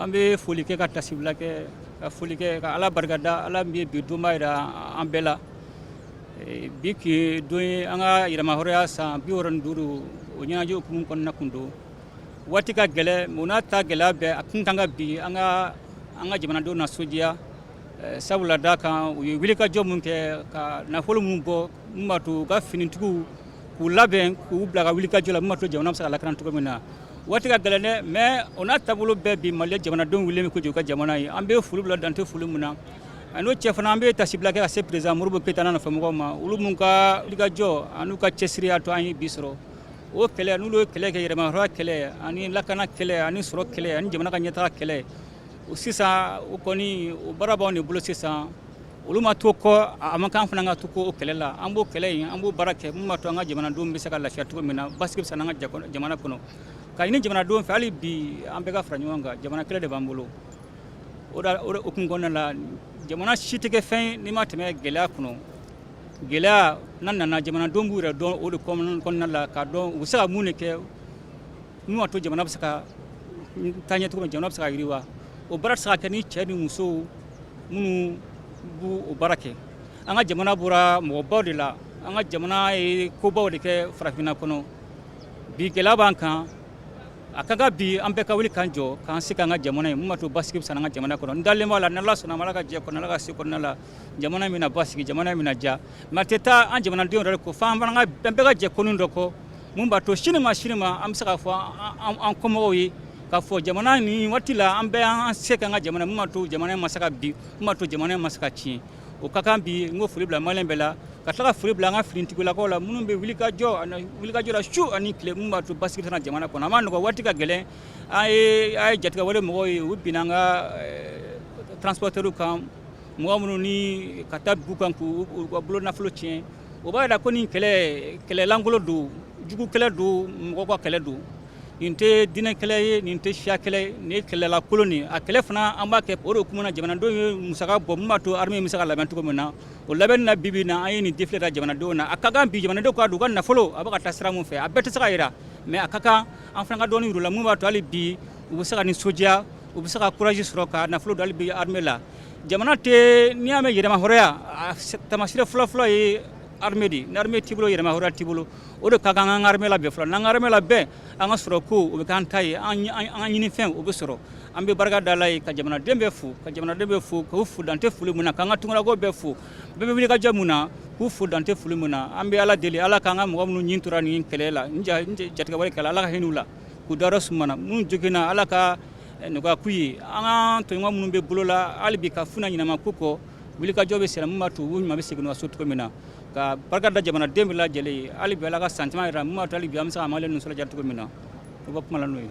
an bɛ foli kɛ ka tasibila kɛ ka foli kɛ ka Ala barikada Ala min ye bi donba yira an bɛɛ la bi ki don ye an ka yɛrɛmahɔrɔnya san 65 o ɲɛnajɛ hukumu kɔnɔna kun don waati ka gɛlɛ mun n'a ta gɛlɛya bɛɛ a kun kan ka bi an ka jamanadenw na sojɛya sabula da kan u ye wulikajɔ mun kɛ ka nafolo mun bɔ mun b'a to u ka finitigiw k'u labɛn k'u bila ka wulikajɔ la mun b'a to jamana bɛ se ka lakana cogo min na waati ka gɛlɛn dɛ mais o n'a taabolo bɛɛ bi Mali jamanadenw wulilen kojugu ka jamana ye an bɛ foli bila dante foli mun na n'o cɛ fana an bɛ tasibila kɛ ka se président Modibo Keyita n'a nɔfɛ mɔgɔw ma olu mun ka wulikajɔ an'u ka cɛsiri y'a to an ye bi sɔrɔ o kɛlɛ n'olu ye kɛlɛ kɛ yɛrɛmahɔrɔnya kɛlɛ ani lakana kɛlɛ ani sɔrɔ kɛlɛ ani jamana ka ɲɛtaga kɛlɛ sisan o kɔni o baara b'anw de bolo sisan olu ma to kɔ a man kan fana ka to ko o kɛlɛ la an b'o kɛlɛ in an b'o baara kɛ mun b'a to an ka jamanadenw bɛ se ka lafiya cogo min na basigi bɛ se an ka jamana kɔnɔ ka ɲini jamanadenw fɛ hali bi an bɛɛ ka fara ɲɔgɔn kan jamana kɛlɛ de b'an bolo o hukumu kɔnɔna la jamana si tɛ kɛ fɛn ye n'i ma tɛmɛ gɛlɛya kɔnɔ gɛlɛya n'a nana jamanadenw b'u yɛrɛ dɔn o de kɔnɔna la k'a dɔn u bɛ se ka mun de kɛ mun b'a to jamana bɛ se ka taa ɲɛ cogo min jamana bɛ se ka yiriwa o baara tɛ se ka kɛ ni cɛ ni muso minnu b'o o baara kɛ an ka jamana bɔra mɔgɔbaw de la an ka jamana ye kobaw de kɛ farafinna kɔnɔ bi gɛlɛya b'an kan a ka kan bi an bɛɛ ka wuli k'an jɔ k'an se k'an ka jamana ye mun b'a to basigi bɛ se an ka jamana kɔnɔ n dalen b'a la ni Ala sɔnna ma Ala ka jɛ kɔnɔ Ala ka se kɔnɔna la jamana min na basigi jamana min na ja mais a tɛ taa an jamanadenw yɛrɛ kɔ f'an fana bɛɛ ka jɛ kɔni dɔ kɔ mun b'a to sini ma an bɛ se k'a fɔ an kɔmɔgɔw ye k'a fɔ jamana nin waati la an bɛɛ an se k'an ka jamana mun b'a to jamana in ma se ka bin mun b'a to jamana in ma se ka tiɲɛ o ka kan bi n ko foli bila maliyɛn bɛɛ la ka tila ka foli bila an ka finitigilakaw la minnu bɛ wulikajɔ la su ani tile mun b'a to basigi tɛna jamana kɔnɔ a ma nɔgɔ waati ka gɛlɛn a ye jatigɛ wale mɔgɔw ye u binna an ka transporteurs kan mɔgɔ minnu ni ka taa dugu kan k'u ka bolo nafolo tiɲɛ o b'a jira ko nin kɛlɛlankolon don jugu kɛlɛ don mɔgɔw ka kɛlɛ don nin tɛ diinɛ kɛlɛ ye nin tɛ siya kɛlɛ ye nin ye kɛlɛlakolon de a kɛlɛ fana an b'a kɛ o de hukumu na jamanadenw ye musaka bɔ mun b'a to armée bɛ se ka labɛn cogo min na o labɛnni na bi na an ye nin défilé da jamanadenw na a ka kan bi jamanadenw ka don u ka nafolo a bɛ ka taa sira mun fɛ a bɛɛ tɛ se ka jira mais a ka kan an fana ka dɔɔni yir'u la mun b'a to hali bi u bɛ se ka nin sojɛya u bɛ se ka courage sɔrɔ ka nafolo don hali bi armée la jamana tɛ n'i y'a mɛn yɛrɛmahɔrɔnya a taamasiyɛn fɔlɔ ye armée de ni armée t'i bolo yɛrɛmahɔrɔnya t'i bolo o de ka kan an ka armée labɛn fɔlɔ n'an ka armée labɛn an ka sɔrɔ ko o bɛ k'an ta ye an ka ɲini fɛn o bɛ sɔrɔ an bɛ barika da Ala ye ka jamanaden bɛɛ fo k'u fo dante foli mun na k'an ka tungalakaw bɛɛ fo bɛɛ bɛ wulikajɔ mun na k'u fo dante foli mun na an bɛ Ala deli Ala k'an ka mɔgɔ minnu ɲin tora nin kɛlɛ la n jatigɛ wale kɛlɛ Ala ka hinɛ u la k'u dayɔrɔ suma na minnu joginna Ala ka nɔgɔya k'u ye an ka tɔɲɔgɔn minnu bɛ bolo la hali bi ka funa ɲinama k'u kɔ wulikajɔ bɛ sɛnɛ mun b'a to u ɲuman bɛ segin u ka so cogo min na ka barika da jamanaden bɛɛ lajɛlen ye hali bi Ala ka san caman yira mun b'a to hali bi an bɛ se ka maliyɛn ninnu sɔrɔ cogo min na o bɛ kuma la n'o ye